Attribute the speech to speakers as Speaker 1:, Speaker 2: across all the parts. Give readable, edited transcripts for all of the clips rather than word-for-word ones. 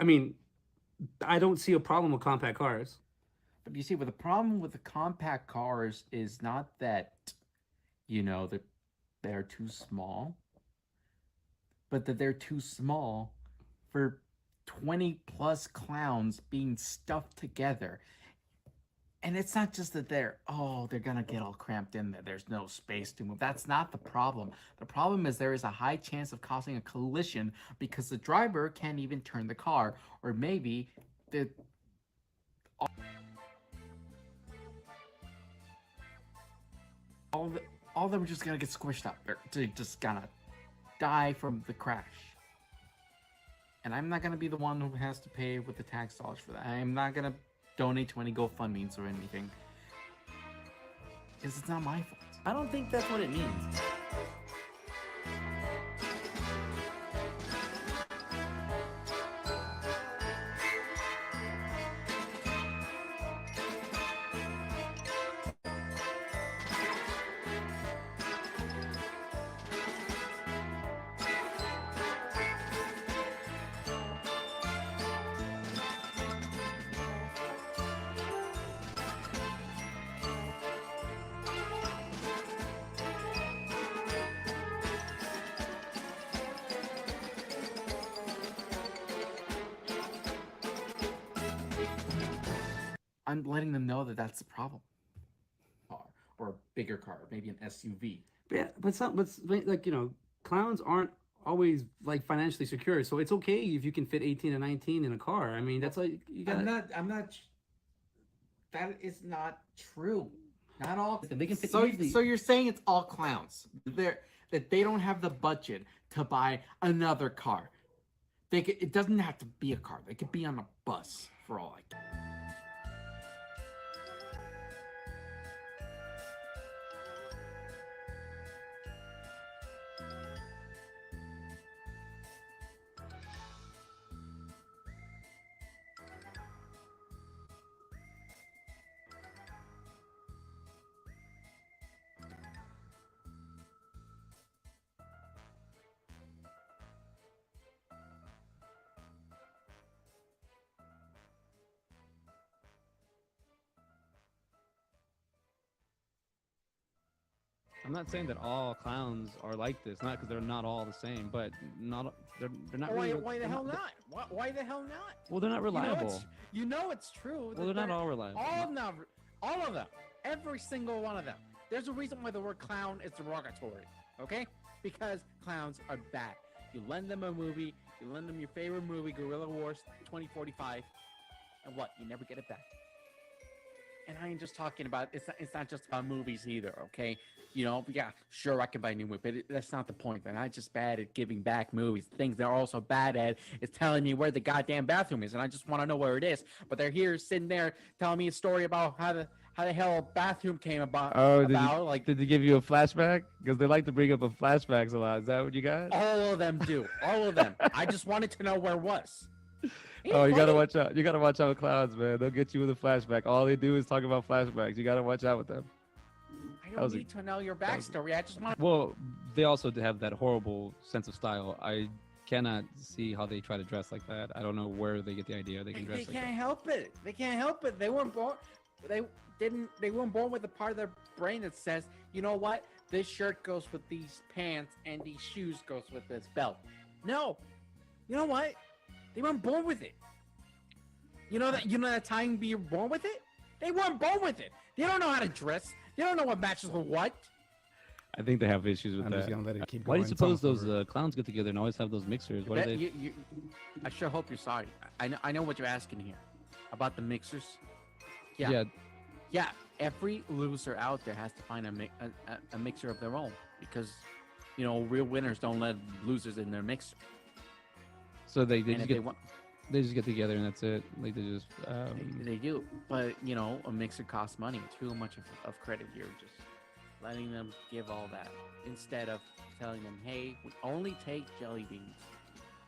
Speaker 1: I mean, I don't see a problem with compact cars.
Speaker 2: But you see, what the problem with the compact cars is not that, that they're too small, but that they're too small for 20 plus clowns being stuffed together. And it's not just that they're gonna get all cramped in there. There's no space to move. That's not the problem. The problem is there is a high chance of causing a collision because the driver can't even turn the car, or maybe the all the, all of them are just gonna get squished up. They're just gonna die from the crash. And I'm not gonna be the one who has to pay with the tax dollars for that. I'm not gonna donate to any GoFundMe's or anything, because it's not my fault.
Speaker 3: I don't think that's what it means.
Speaker 2: I'm letting them know that that's the problem. Car, or a bigger car, maybe an SUV.
Speaker 1: But yeah, but some, but like clowns aren't always like financially secure, so it's okay if you can fit 18 and 19 in a car. I mean, that's like you got.
Speaker 2: I'm not. That is not true. Not all.
Speaker 3: They can fit
Speaker 2: So,
Speaker 3: easily.
Speaker 2: so you're saying it's all clowns? That they don't have the budget to buy another car. It doesn't have to be a car. They could be on a bus for all I care.
Speaker 4: I'm not saying that all clowns are like this, not because they're not all the same, but not they're not
Speaker 5: Why,
Speaker 4: really.
Speaker 5: why the
Speaker 4: they're
Speaker 5: hell
Speaker 4: not?
Speaker 5: not? Why the hell not?
Speaker 4: Well, they're not reliable.
Speaker 5: You know it's true.
Speaker 4: Well, they're not all reliable.
Speaker 5: All of them. Every single one of them. There's a reason why the word clown is derogatory. Okay? Because clowns are bad. You lend them a movie. You lend them your favorite movie, Guerrilla Wars 2045, and what? You never get it back. And I ain't just talking about it's not just about movies either, okay? Yeah, sure, I can buy a new movie, but that's not the point. They're not just bad at giving back movies. Things they're also bad at is telling me where the goddamn bathroom is, and I just want to know where it is. But they're here sitting there telling me a story about how the hell a bathroom came about.
Speaker 4: Oh,
Speaker 5: Did
Speaker 4: they give you a flashback? Because they like to bring up a flashbacks a lot. Is that what you got?
Speaker 5: all of them do. All of them. I just wanted to know where it was.
Speaker 4: Oh, you gotta watch out. You gotta watch out with clowns, man. They'll get you with a flashback. All they do is talk about flashbacks. You gotta watch out with them.
Speaker 5: I don't need to know your backstory. I just want.
Speaker 4: Well, they also have that horrible sense of style. I cannot see how they try to dress like that. I don't know where they get the idea they can dress
Speaker 5: They
Speaker 4: like
Speaker 5: can't
Speaker 4: that.
Speaker 5: help it. They can't help it. They weren't born. They didn't. They weren't born with a part of their brain that says, you know what, this shirt goes with these pants and these shoes goes with this belt. No. You know what? They weren't born with it. You know that time being born with it? They weren't born with it. They don't know how to dress. They don't know what matches with what.
Speaker 4: I think they have issues with
Speaker 6: I'm
Speaker 4: that.
Speaker 6: just gonna let it keep
Speaker 4: Why
Speaker 6: going.
Speaker 4: do you suppose those clowns get together and always have those mixers? What are they?
Speaker 5: I sure hope you're sorry. I know what you're asking here about the mixers.
Speaker 4: Yeah.
Speaker 5: Yeah. Every loser out there has to find a mixer of their own because, real winners don't let losers in their mixer.
Speaker 4: So they
Speaker 5: And
Speaker 4: just
Speaker 5: if
Speaker 4: get
Speaker 5: they want,
Speaker 4: they just get together and that's it. Like they just.
Speaker 5: they do, but a mixer costs money. Too much of credit here. Just letting them give all that instead of telling them, hey, we only take jelly beans.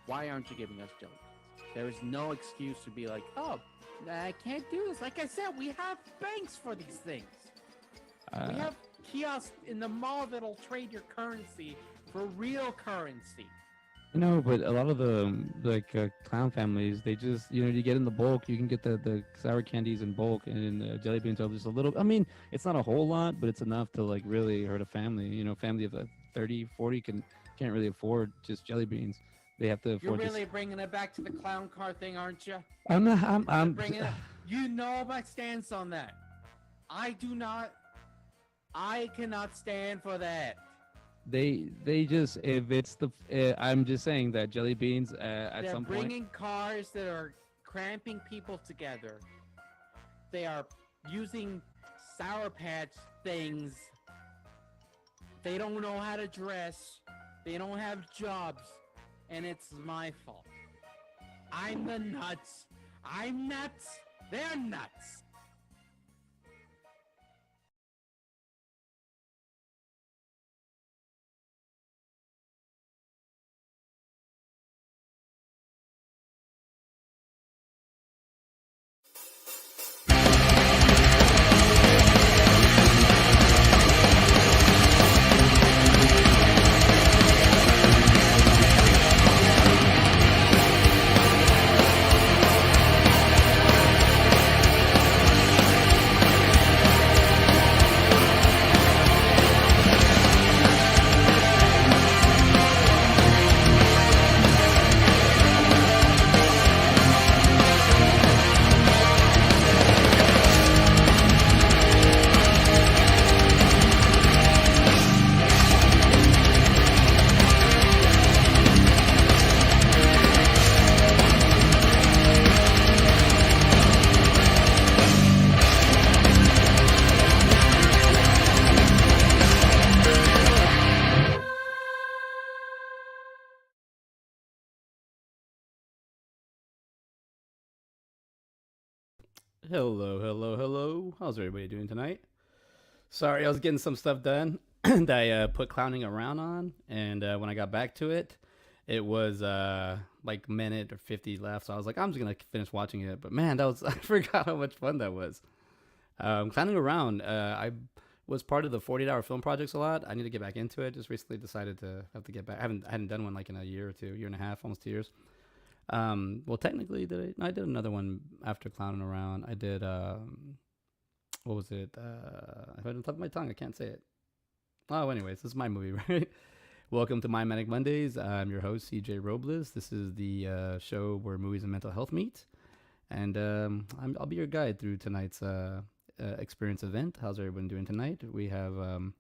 Speaker 5: Why aren't you giving us jelly beans? There is no excuse to be like, oh, I can't do this. Like I said, we have banks for these things. We have kiosks in the mall that'll trade your currency for real currency.
Speaker 4: But a lot of the clown families, they just you get in the bulk. You can get the sour candies in bulk, and jelly beans are just a little. I mean, it's not a whole lot, but it's enough to like really hurt a family. Family of 30, 40 can't really afford just jelly beans. They have to
Speaker 5: You're
Speaker 4: afford
Speaker 5: really
Speaker 4: just.
Speaker 5: bringing it back to the clown car thing, aren't you?
Speaker 4: I'm not. I'm.
Speaker 5: Bringing it. You know my stance on that. I do not. I cannot stand for that.
Speaker 4: They just if it's the. I'm just saying that jelly beans at
Speaker 5: They're
Speaker 4: some point.
Speaker 5: bringing cars that are cramping people together. They are using Sour Patch things. They don't know how to dress. They don't have jobs. And it's my fault. I'm the nuts. I'm nuts. They're nuts.
Speaker 1: Hello, hello, hello. How's everybody doing tonight? Sorry, I was getting some stuff done that I put clowning around on, and when I got back to it, it was like minute or 50 left. So I was like, I'm just gonna finish watching it. But man, that was I forgot how much fun that was. Clowning around. I was part of the 48-hour film projects a lot. I need to get back into it. Just recently decided to have to get back. I hadn't done one like in a year or two, year and a half, almost 2 years. Well, technically, I did another one after clowning around. I did what was it? If I don't top of my tongue, I can't say it. Oh, anyways, this is my movie, right? Welcome to My Manic Mondayz. I'm your host, CJ Robles. This is the show where movies and mental health meet, and I'll be your guide through tonight's experience event. How's everyone doing tonight? We have a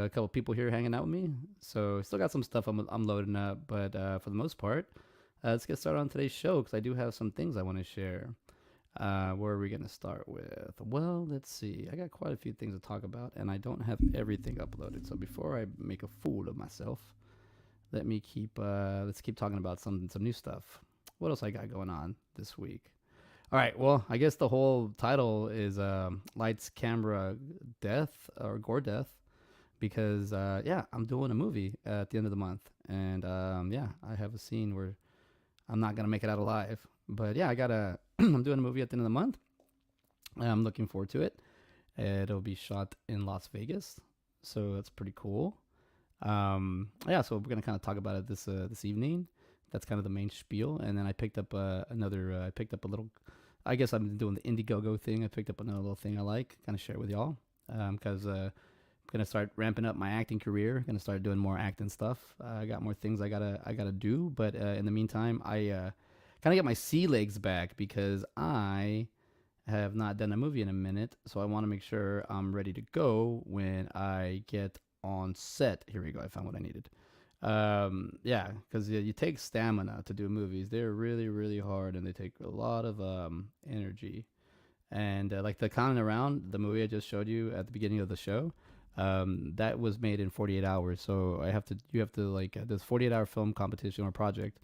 Speaker 1: couple people here hanging out with me, so still got some stuff I'm loading up, but for the most part, let's get started on today's show because I do have some things I want to share. Where are we going to start with? Well, let's see. I got quite a few things to talk about, and I don't have everything uploaded. So before I make a fool of myself, let's keep talking about some new stuff. What else I got going on this week? All right. Well, I guess the whole title is Lights, Camera, Death, or Gore Death, because I'm doing a movie at the end of the month, and I have a scene where I'm not gonna make it out alive. But yeah, I'm doing a movie at the end of the month. I'm looking forward to it. It'll be shot in Las Vegas, so that's pretty cool. So we're gonna kind of talk about it this evening. That's kind of the main spiel, and then I picked up a little. I guess I'm doing the Indiegogo thing. I picked up another little thing I like, kind of share with y'all, because I'm gonna start ramping up my acting career. Gonna start doing more acting stuff. I got more things I gotta do, but in the meantime, I kind of get my sea legs back because I have not done a movie in a minute, so I want to make sure I'm ready to go when I get on set. Here we go. I found what I needed. Because you take stamina to do movies. They're really, really hard, and they take a lot of energy. And like the Clowning Around, the movie I just showed you at the beginning of the show, that was made in 48 hours. So you have to like this 48-hour film competition or project.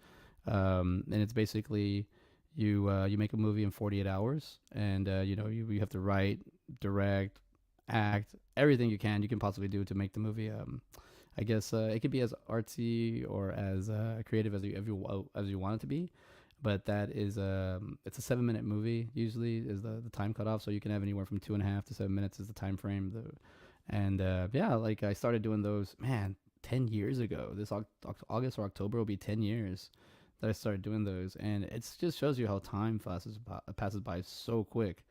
Speaker 1: And it's basically you make a movie in 48 hours, and you have to write, direct, act, everything you can possibly do to make the movie. I guess it could be as artsy or as creative as you want it to be, but that is it's a 7-minute movie usually is the time cutoff, so you can have anywhere from 2.5 to 7 minutes is the time frame. Like I started doing those. Man, 10 years ago. This August or October will be 10 years that I started doing those, and it just shows you how time passes by so quick.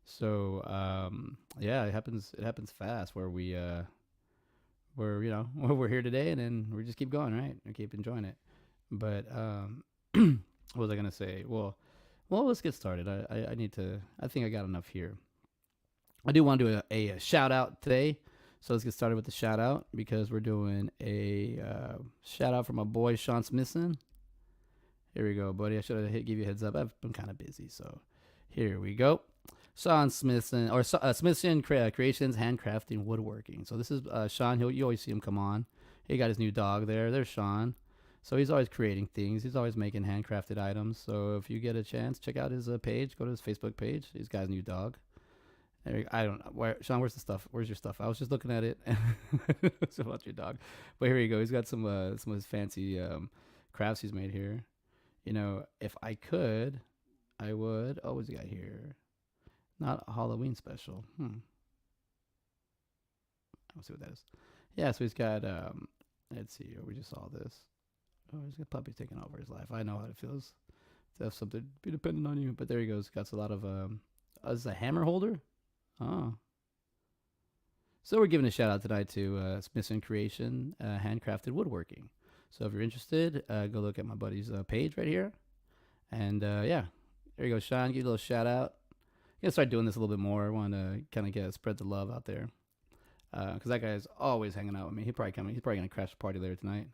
Speaker 1: So yeah, it happens fast where we're we're here today, and then we just keep going, right? We keep enjoying it. But what was I gonna say? Well, let's get started. I need to. I think I got enough here. I do want to do a shout out today. So let's get started with the shout out, because we're doing a shout out for my boy Sean Smithson. Here we go, buddy. I should have give you a heads up. I've been kind of busy, so here we go. Sean Smithson, or Smithson Creations, Handcrafting, Woodworking. So this is Sean. You always see him come on. He got his new dog there. There's Sean. So he's always creating things. He's always making handcrafted items. So if you get a chance, check out his page. Go to his Facebook page. He's got his new dog. I don't know. Sean, where's the stuff? Where's your stuff? I was just looking at it. It's about your dog. But here you go. He's got some of his fancy crafts he's made here. If I could, I would. Oh, what's he got here? Not a Halloween special. Let's see what that is. Yeah, so he's got, let's see here. We just saw this. Oh, he's got puppies taking over his life. I know how it feels to have something be dependent on you. But there he goes. Got a lot of, this is a hammer holder? Oh. So we're giving a shout out tonight to Smithson Creation, Handcrafted Woodworking. So if you're interested, go look at my buddy's page right here. And yeah, there you go, Sean. Give you a little shout out. I'm gonna start doing this a little bit more. I want to kind of spread the love out there, because that guy is always hanging out with me. He's probably gonna crash the party later tonight.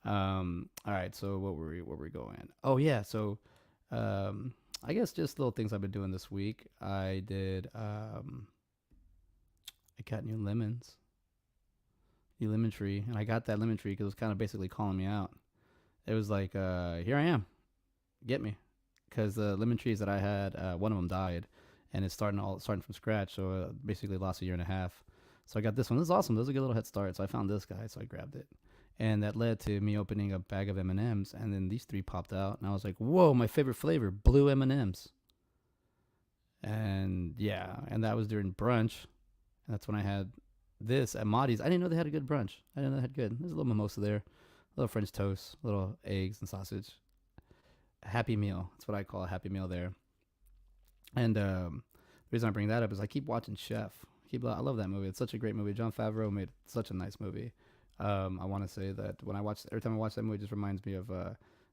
Speaker 1: All right. So where were we going? Oh yeah. So I guess just little things I've been doing this week. I got new lemon tree, and I got that lemon tree because it was kind of basically calling me out. It was like, here I am, get me, because the lemon trees that I had, one of them died, and it's starting from scratch. So basically lost a year and a half. So I got this one. This is awesome. This is a good little head start. So I found this guy, so I grabbed it, and that led to me opening a bag of M&Ms, and then these three popped out, and I was like, whoa, my favorite flavor, blue M&Ms. And yeah, and that was during brunch, and that's when I had this at Mondayz. I didn't know they had a good brunch. I didn't know they had good. There's a little mimosa there, a little French toast, little eggs and sausage. A happy meal. That's what I call a happy meal there. And the reason I bring that up is I keep watching Chef. I love that movie. It's such a great movie. Jon Favreau made such a nice movie. I want to say that every time I watch that movie, it just reminds me of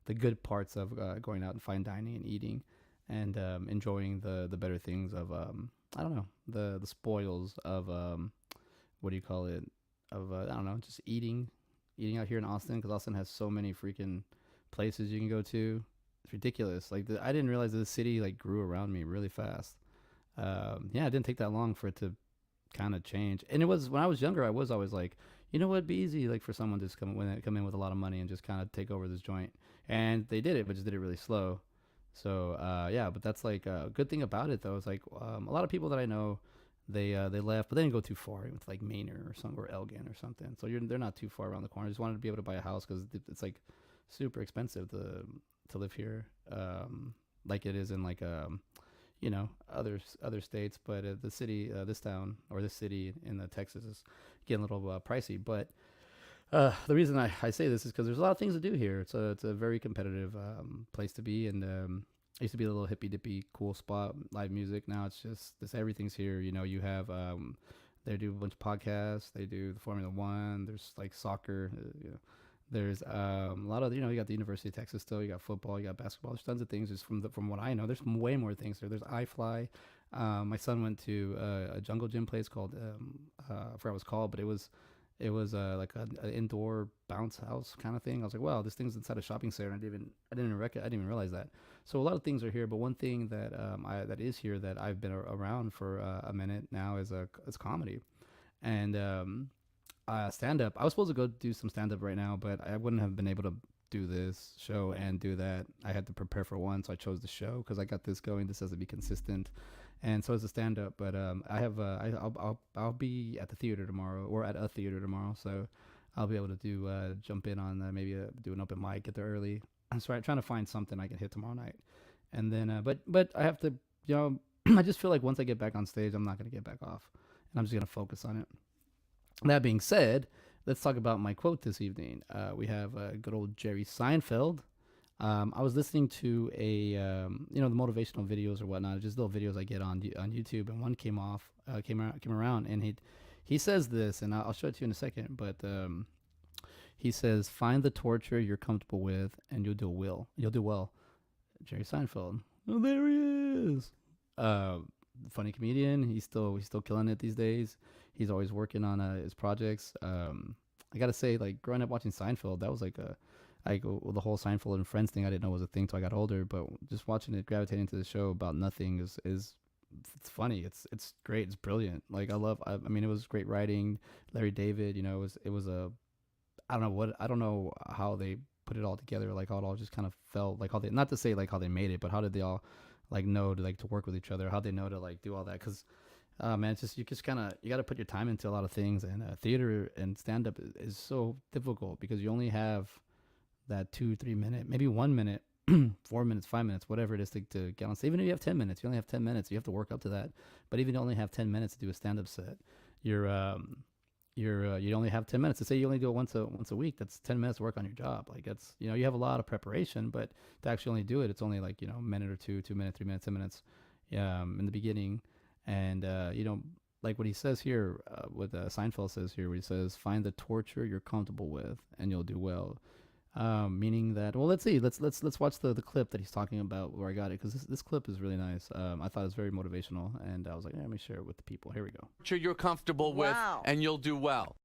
Speaker 1: the good parts of going out and fine dining and eating, and enjoying the better things of I don't know, the spoils of what do you call it, of I don't know, just eating out here in Austin, because Austin has so many freaking places you can go to. It's ridiculous. Like I didn't realize that the city like grew around me really fast. Yeah, it didn't take that long for it to kind of change. And it was, when I was younger, I was always like, you know what, it'd be easy like for someone to just come in with a lot of money and just kind of take over this joint. And they did it, but just did it really slow. So yeah, but that's like a good thing about it though. Is like a lot of people that I know, they left, but they didn't go too far. It was like Manor or something, or Elgin or something. So they're not too far around the corner. I just wanted to be able to buy a house because it's like super expensive to live here, like it is in like other states. But the city, this town or this city in Texas is getting a little pricey. But the reason I say this is because there's a lot of things to do here. It's a very competitive place to be, and it used to be a little hippy dippy cool spot, live music. Now it's just everything's here. You have they do a bunch of podcasts. They do the Formula One. There's like soccer. There's a lot of, you got the University of Texas still. You got football. You got basketball. There's tons of things. Just from what I know, there's way more things there. There's iFly. My son went to a jungle gym place called I forgot what it was called, but it was like an indoor bounce house kind of thing. I was like, wow, this thing's inside a shopping center. And I didn't even realize that. So a lot of things are here, but one thing that that is here that I've been around for a minute now is comedy, and stand up. I was supposed to go do some stand up right now, but I wouldn't have been able to do this show and do that. I had to prepare for one, so I chose the show because I got this going. This has to be consistent. And so is the stand up, but I have I'll be at the theater tomorrow, or at a theater tomorrow, so I'll be able to do jump in on maybe do an open mic, get there early. So I'm trying to find something I can hit tomorrow night, and then but I have to, I just feel like once I get back on stage, I'm not gonna get back off, and I'm just gonna focus on it. That being said, let's talk about my quote this evening. We have good old Jerry Seinfeld. I was listening to a the motivational videos or whatnot, just little videos I get on YouTube, and one came around, and he says this, and I'll show it to you in a second. But he says, "Find the torture you're comfortable with, and you'll do well." Jerry Seinfeld. Oh, there he is. Funny comedian. He's still killing it these days. He's always working on his projects. I gotta say, like growing up watching Seinfeld, that was like the whole Seinfeld and Friends thing I didn't know was a thing till I got older. But just watching it, gravitating to the show about nothing is it's funny. It's great. It's brilliant. Like I mean, it was great writing. Larry David, it was a I don't know how they put it all together, like how it all just kind of felt, like how they, not to say like how they made it, but how did they all like know to like to work with each other, how they know to like do all that, because man, it's just you got to put your time into a lot of things, and theater and stand-up is so difficult because you only have that 2-3 minute, maybe 1 minute 4 minutes, 5 minutes, whatever it is to get on stage. Even if you have 10 minutes, you only have 10 minutes, you have to work up to that. But even if you only have 10 minutes to do a stand-up set, you only have 10 minutes. To say you only do it once a week, that's 10 minutes to work on your job. Like that's, you have a lot of preparation, but to actually only do it, it's only like, a minute or 2 minutes, 3 minutes, 10 minutes in the beginning. And, like what he says here, what Seinfeld says here, where he says, find the torture you're comfortable with and you'll do well. Meaning that, well, let's see, let's watch the clip that he's talking about where I got it, because this clip is really nice. I thought it was very motivational, and I was like, let me share it with the people. Here we go.
Speaker 6: You're comfortable with, and you'll do well.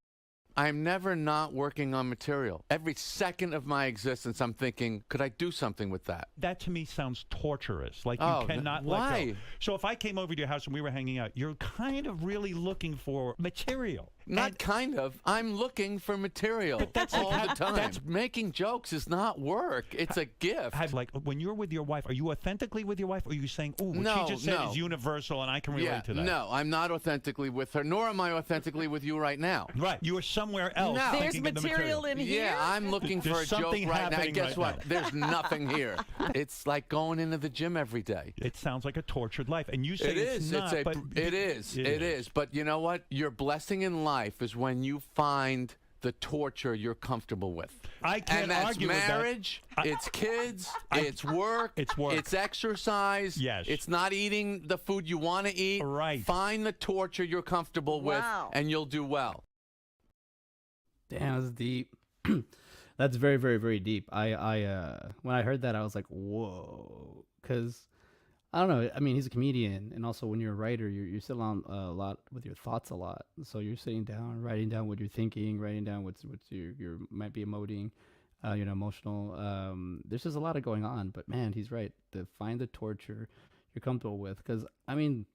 Speaker 6: I'm never not working on material. Every second of my existence, I'm thinking, could I do something with that?
Speaker 7: That to me sounds torturous. Like you cannot let go. So if I came over to your house and we were hanging out, you're kind of really looking for material.
Speaker 6: Not kind of. I'm looking for material all the time. Making jokes is not work. It's a gift.
Speaker 7: Like when you're with your wife, are you authentically with your wife, or are you saying, "Oh, what she just said is universal, and I can relate to that"?
Speaker 6: No, I'm not authentically with her, nor am I authentically with you right now.
Speaker 7: Right, you are somewhere else.
Speaker 6: No.
Speaker 8: There's material in here.
Speaker 6: Yeah, I'm looking for a joke right now. Guess what? There's nothing here. It's like going into the gym every day.
Speaker 7: It sounds like a tortured life, and you say
Speaker 6: it is.
Speaker 7: Not, but
Speaker 6: it is. But you know what? Your blessing in life is when you find the torture you're comfortable with.
Speaker 7: I can't argue with that.
Speaker 6: It's marriage, it's kids, it's work, it's exercise.
Speaker 7: Yes.
Speaker 6: It's not eating the food you want to eat.
Speaker 7: Right.
Speaker 6: Find the torture you're comfortable with, and you'll do well.
Speaker 1: Damn, that's deep. That's very, very, very deep. I when I heard that, I was like, whoa, because I don't know. I mean, he's a comedian, and also when you're a writer, you're sitting on a lot with your thoughts a lot. So you're sitting down, writing down what you're thinking, writing down what's your might be emoting, emotional. There's just a lot of going on. But man, he's right. To find the torture you're comfortable with, because I mean,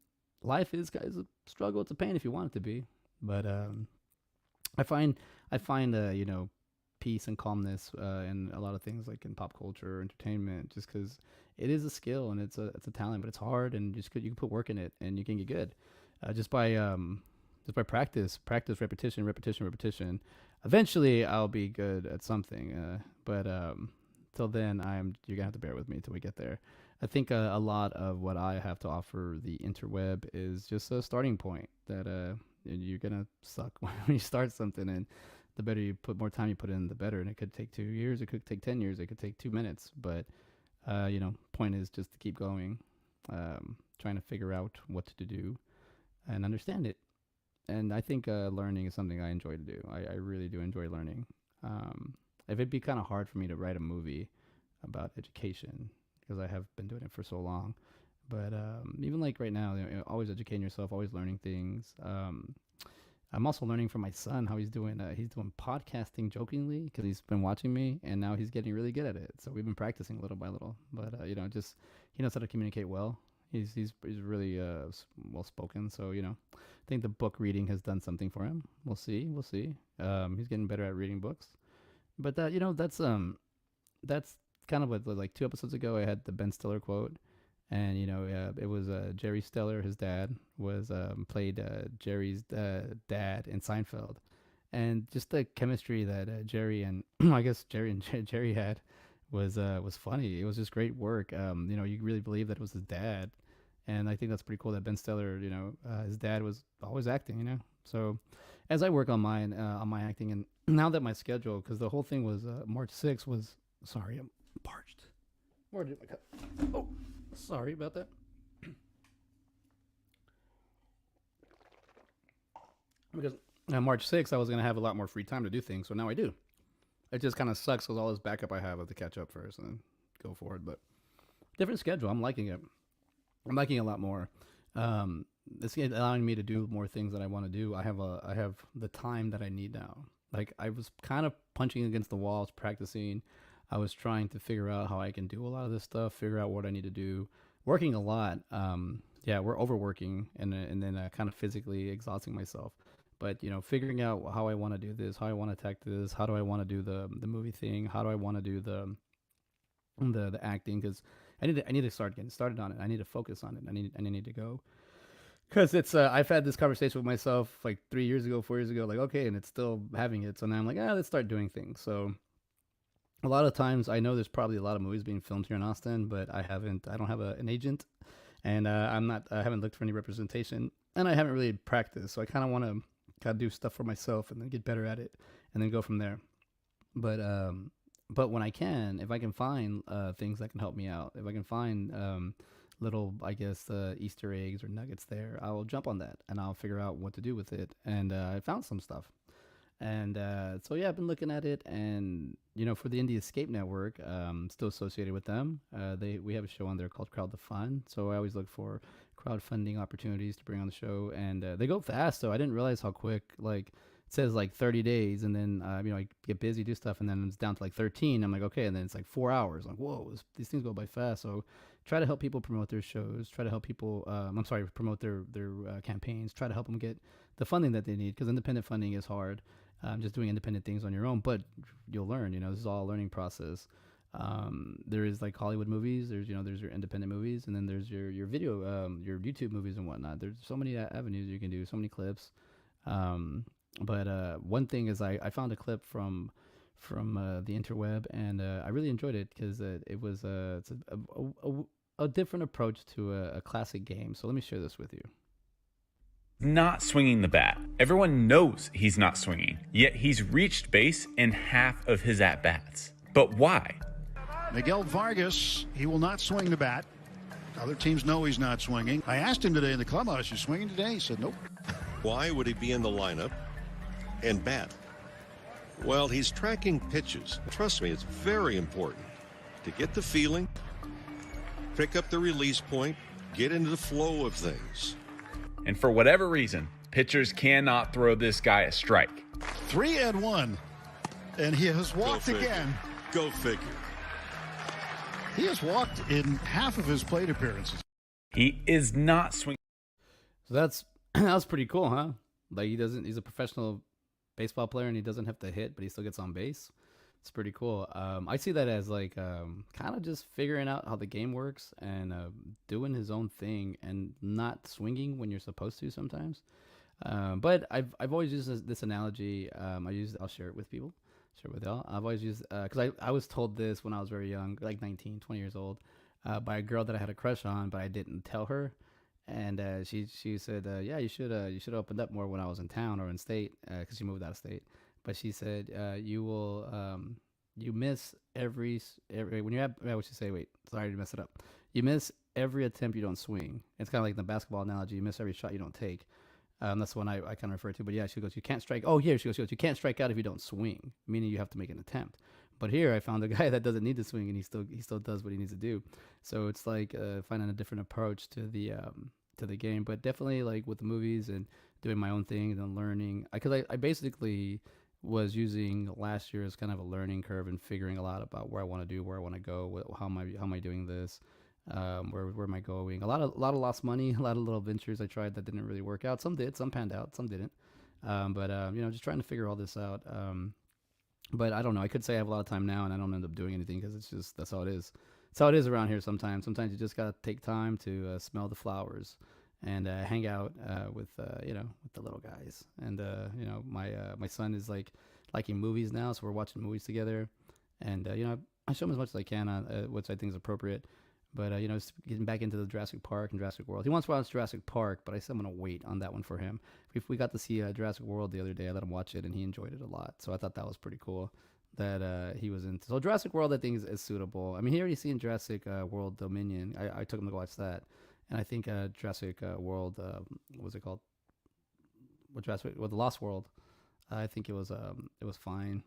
Speaker 1: life is, guys, a struggle. It's a pain if you want it to be. But I find peace and calmness in a lot of things, like in pop culture or entertainment, just because it is a skill and it's a talent, but it's hard, and you can put work in it and you can get good just by practice, repetition. Eventually I'll be good at something, but till then you're gonna have to bear with me till we get there. I think a lot of what I have to offer the interweb is just a starting point that you're gonna suck when you start something, and the better you put, more time you put in, the better. And it could take 2 years, it could take 10 years, it could take 2 minutes, but point is just to keep going, trying to figure out what to do and understand it. And I think learning is something I enjoy to do. I really do enjoy learning. If it'd be kind of hard for me to write a movie about education, because I have been doing it for so long, but even like right now, always educating yourself, always learning things. I'm also learning from my son how he's doing podcasting jokingly, because he's been watching me, and now he's getting really good at it. So we've been practicing little by little, but just he knows how to communicate well. He's really well spoken. So I think the book reading has done something for him. We'll see. He's getting better at reading books. But that's kind of what, like 2 episodes ago I had the Ben Stiller quote. And it was Jerry Stiller. His dad was played Jerry's dad in Seinfeld, and just the chemistry that Jerry and I guess Jerry and Jerry had was funny. It was just great work. You really believe that it was his dad, and I think that's pretty cool that Ben Stiller, his dad was always acting. So as I work on my acting, and now that my schedule, because the whole thing was March 6th was, sorry, I'm parched. Where did my cup? Oh, sorry about that. Because on March 6th, I was going to have a lot more free time to do things, so now I do. It just kind of sucks because all this backup I have to catch up first and then go forward. But different schedule. I'm liking it. I'm liking it a lot more. It's allowing me to do more things that I want to do. I have the time that I need now. Like, I was kind of punching against the walls, practicing. I was trying to figure out how I can do a lot of this stuff, figure out what I need to do. Working a lot. Yeah, we're overworking and then kind of physically exhausting myself. But, you know, figuring out how I want to do this, how I want to attack this, how do I want to do the movie thing, how do I want to do the acting, because I need to start getting started on it. I need to focus on it. I need to go, because it's I've had this conversation with myself like 3 years ago, 4 years ago, like, okay, and it's still having it. So now I'm like, let's start doing things. So a lot of times I know there's probably a lot of movies being filmed here in Austin, but I don't have an agent, and I haven't looked for any representation, and I haven't really practiced. So I kind of want to do stuff for myself and then get better at it and then go from there. But when if I can find things that can help me out, if I can find little, I guess, Easter eggs or nuggets there, I will jump on that and I'll figure out what to do with it. And I found some stuff. And so yeah, I've been looking at it, and you know, for the Indie Escape Network, still associated with them. We have a show on there called Crowd the Fun. So I always look for crowdfunding opportunities to bring on the show, and they go fast. So I didn't realize how quick. Like, it says like 30 days, and then you know, I get busy, do stuff, and then it's down to like 13. I'm like, okay, and then it's like 4 hours. Like, whoa, these things go by fast. So try to help people promote their shows. Try to help people. Promote their campaigns. Try to help them get the funding that they need, because independent funding is hard. Just doing independent things on your own, but you'll learn. You know, this is all a learning process. There is like Hollywood movies. There's your independent movies, and then there's your video, your YouTube movies and whatnot. There's so many avenues you can do, so many clips. But one thing is I found a clip from the interweb, and I really enjoyed it because it was it's a different approach to a classic game. So let me share this with you.
Speaker 8: Not swinging the bat. Everyone knows he's not swinging, yet he's reached base in half of his at-bats. But why?
Speaker 9: Miguel Vargas, he will not swing the bat. Other teams know he's not swinging. I asked him today in the clubhouse, you swinging today? He said, nope.
Speaker 10: Why would he be in the lineup and bat? Well, he's tracking pitches. Trust me, it's very important to get the feeling, pick up the release point, get into the flow of things.
Speaker 8: And for whatever reason, pitchers cannot throw this guy a strike.
Speaker 9: 3-1, and he has walked again.
Speaker 10: Go figure.
Speaker 9: He has walked in half of his plate appearances.
Speaker 8: He is not swinging.
Speaker 1: So that's pretty cool, huh? Like, he's a professional baseball player, and he doesn't have to hit, but he still gets on base. It's pretty cool. I see that as like kind of just figuring out how the game works, and doing his own thing and not swinging when you're supposed to sometimes. But I've always used this analogy. I'll share it with people, share it with y'all. I've always used, because I was told this when I was very young, like 19, 20 years old, by a girl that I had a crush on, but I didn't tell her. And she said, yeah, you should have opened up more when I was in town or in state, because she moved out of state. But she said, you miss every when you have, what she say? Wait, sorry to mess it up. You miss every attempt you don't swing. It's kind of like the basketball analogy. You miss every shot you don't take. That's the one I kind of refer to. But yeah, she goes, you can't strike. Oh, here she goes, you can't strike out if you don't swing, meaning you have to make an attempt. But here I found a guy that doesn't need to swing, and he still does what he needs to do. So it's like finding a different approach to the game. But definitely, like with the movies and doing my own thing and then learning, because I basically was using last year as kind of a learning curve and figuring a lot about where I want to do, where I want to go, how am I doing this, where am I going? A lot of lost money, a lot of little ventures I tried that didn't really work out. Some did, some panned out, some didn't. But just trying to figure all this out. But I don't know. I could say I have a lot of time now, and I don't end up doing anything because it's just, that's how it is. It's how it is around here sometimes. Sometimes you just gotta take time to smell the flowers and hang out with the little guys. And my son is liking movies now, so we're watching movies together. And I show him as much as I can, which I think is appropriate. But it's getting back into the Jurassic Park and Jurassic World. He wants to watch Jurassic Park, but I said I'm gonna wait on that one for him. If we got to see Jurassic World the other day, I let him watch it, and he enjoyed it a lot. So I thought that was pretty cool that he was into. So Jurassic World, I think, is suitable. I mean, he already seen Jurassic World Dominion. I took him to go watch that, and I think Jurassic World, what was it called? The Lost World. I think it was fine.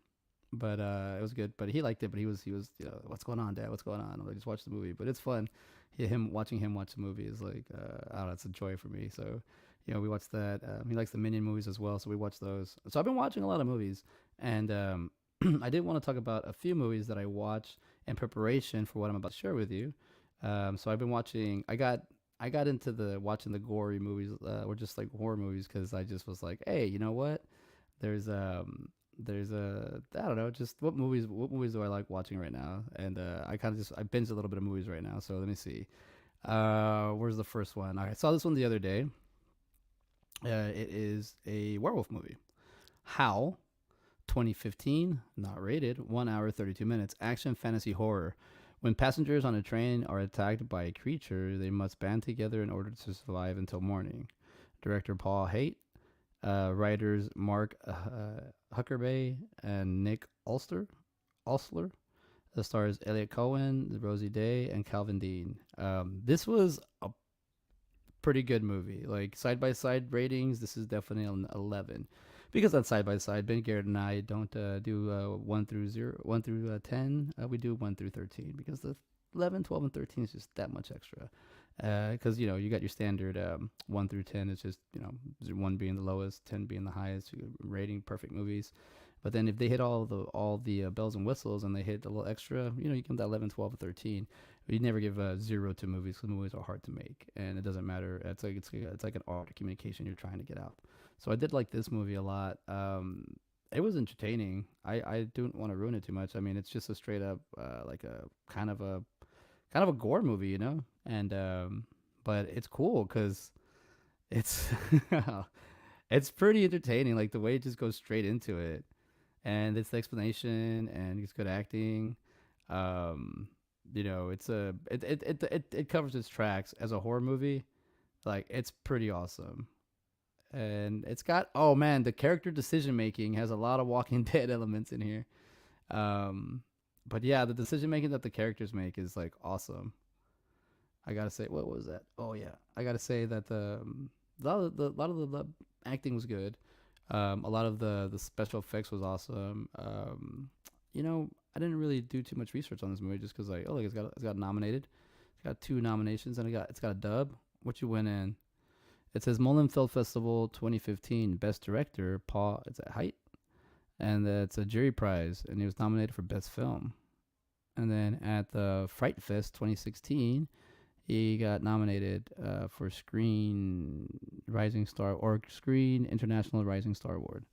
Speaker 1: But it was good. But he liked it. But he was what's going on, Dad? What's going on? I'm like, just watch the movie. But it's fun. Watching him watch the movie is like I don't know, it's a joy for me. So we watched that. He likes the Minion movies as well, so we watched those. So I've been watching a lot of movies, and I did want to talk about a few movies that I watched in preparation for what I'm about to share with you. So I've been watching. I got into watching the gory movies, or just like horror movies, because I just was like, hey, you know what? There's I don't know, just what movies do I like watching right now? And I binged a little bit of movies right now. So let me see. Where's the first one? I saw this one the other day. It is a werewolf movie. Howl, 2015, not rated, 1 hour 32 minutes, action fantasy horror. When passengers on a train are attacked by a creature, they must band together in order to survive until morning. Director Paul Haight. Writers Mark Huckabee and Nick Ulster. The stars Elliot Cohen, Rosie Day, and Calvin Dean. This was a pretty good movie. Like side-by-side ratings, this is definitely an 11. Because on side-by-side, Ben Garrett and I don't do 1 through 10. We do 1 through 13 because the 11, 12, and 13 is just that much extra. Because you got your standard 1 through 10 is just 1 being the lowest, 10 being the highest rating, perfect movies. But then if they hit all the bells and whistles and they hit a little extra, you come to 11, 12, and 13. You never give 0 to movies because movies are hard to make, and it doesn't matter. It's like an art of communication you're trying to get out. So I did like this movie a lot. It was entertaining. I don't want to ruin it too much. I mean, it's just a straight up like a kind of a gore movie, and but it's cool because it's it's pretty entertaining. Like the way it just goes straight into it, and it's the explanation, and it's good acting. It covers its tracks as a horror movie. Like it's pretty awesome, and it's got the character decision making has a lot of Walking Dead elements in here. But yeah, the decision making that the characters make is like awesome. I gotta say, what was that? Oh yeah, I gotta say that a lot of the acting was good. A lot of the special effects was awesome. I didn't really do too much research on this movie just because it's got nominated. It's got 2 nominations and it's got a dub. What you win in? It says Mullen Film Festival 2015 Best Director Paul. It's at Height. And it's a jury prize, and he was nominated for Best Film. And then at the Fright Fest 2016, he got nominated for Screen Rising Star or Screen International Rising Star Award.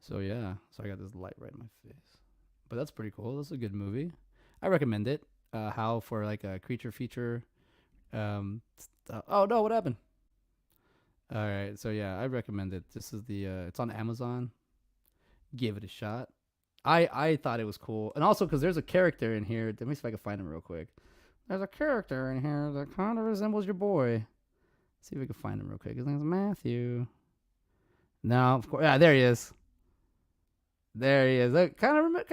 Speaker 1: So yeah, so I got this light right in my face. But that's pretty cool. That's a good movie. I recommend it. How for like a creature feature. Oh no, what happened? All right, so yeah, I recommend it. This is it's on Amazon. Give it a shot. I thought it was cool, and also because there's a character in here. Let me see if I can find him real quick. There's a character in here that kind of resembles your boy. Let's see if we can find him real quick. His name's Matthew. No, of course. Yeah, there he is. There he is. That kind of looks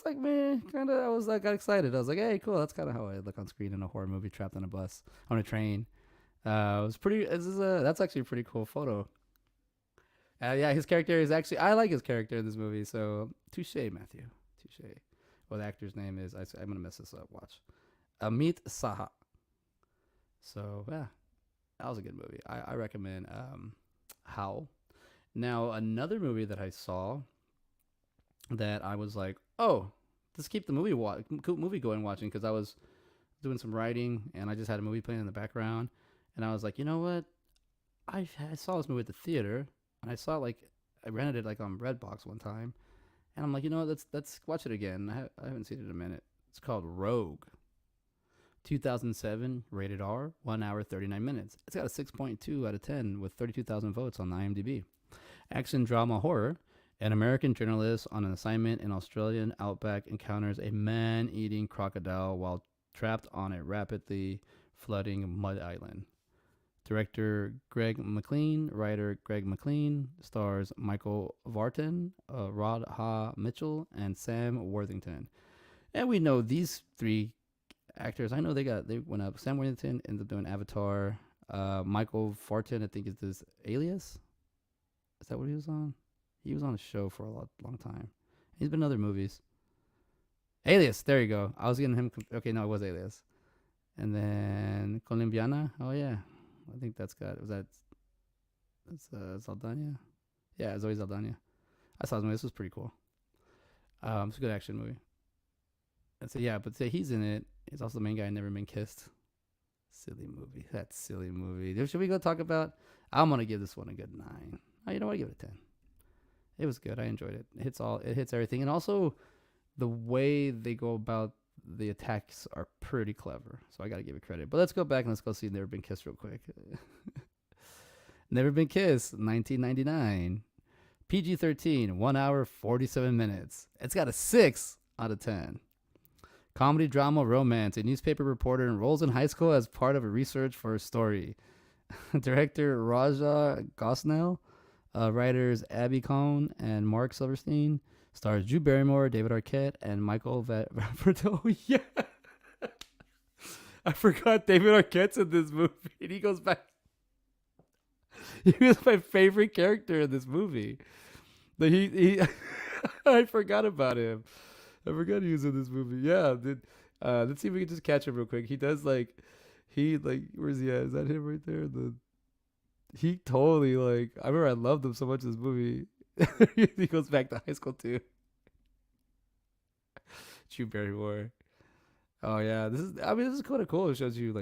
Speaker 1: like me. I got excited. I was like, hey, cool. That's kind of how I look on screen in a horror movie, trapped on a bus, on a train. It was pretty. That's actually a pretty cool photo. Yeah, his character is actually. I like his character in this movie. So touche, Matthew. Touche. Well, the actor's name is. I'm gonna mess this up. Watch. Amit Saha. So yeah, that was a good movie. I recommend Howl. Now another movie that I saw that I was like, oh, let's keep the movie going watching, because I was doing some writing and I just had a movie playing in the background, and I was like, you know what? I saw this movie at the theater, and I rented it like on Redbox one time, and I'm like, you know what? Let's watch it again. I haven't seen it in a minute. It's called Rogue. 2007, rated R, 1 hour 39 minutes. It's got a 6.2 out of 10 with 32,000 votes on IMDb. Action drama horror. An American journalist on an assignment in Australian outback encounters a man-eating crocodile while trapped on a rapidly flooding mud island. Director Greg McLean, writer Greg McLean, stars Michael Vartan, Rod Ha Mitchell, and Sam Worthington. And we know these three actors. I know they went up. Sam Worthington ended up doing Avatar. Michael Vartan, I think, is this Alias. Is that what he was on? He was on a show for a long time. He's been in other movies. Alias, there you go. I was getting him. Okay, no, it was Alias. And then Colombiana. Oh yeah. I think that's Saldana. Yeah, Zoe Saldana. I saw this movie. This was pretty cool. It's a good action movie. And so yeah, but say he's in it. He's also the main guy in Never Been Kissed. Silly movie. That silly movie. Should we go talk about? I'm gonna give this one a good 9. Oh, you know what? I give it a 10. It was good. I enjoyed it. It hits everything, and also the way they go about the attacks are pretty clever. So I got to give it credit. But let's go back and let's go see Never Been Kissed real quick. Never Been Kissed, 1999. PG-13, 1 hour, 47 minutes. It's got a 6 out of 10. Comedy, drama, romance. A newspaper reporter enrolls in high school as part of a research for a story. Director Raja Gosnell. Writers Abby Cohn and Mark Silverstein. Stars Drew Barrymore, David Arquette, and Michael Oh, yeah. I forgot David Arquette's in this movie. And he goes back. He was my favorite character in this movie. But he I forgot about him. I forgot he was in this movie. Yeah. Let's see if we can just catch him real quick. He does where's he at? Is that him right there? He totally I remember I loved him so much in this movie. He goes back to high school too. Drew Barrymore. Oh yeah, this is kind of cool. It shows you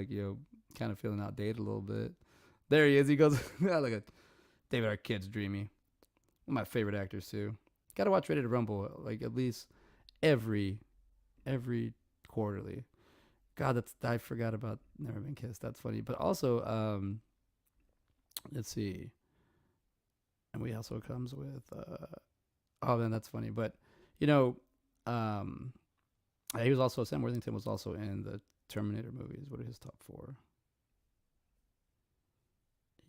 Speaker 1: kind of feeling outdated a little bit. There he is. He goes look at David Arquette's dreamy. One of my favorite actors too. Gotta watch Ready to Rumble at least every quarterly. God, I forgot about Never Been Kissed. That's funny. But also let's see. And we also comes with oh man, that's funny. But he was also Sam Worthington was also in the Terminator movies. What are his top 4?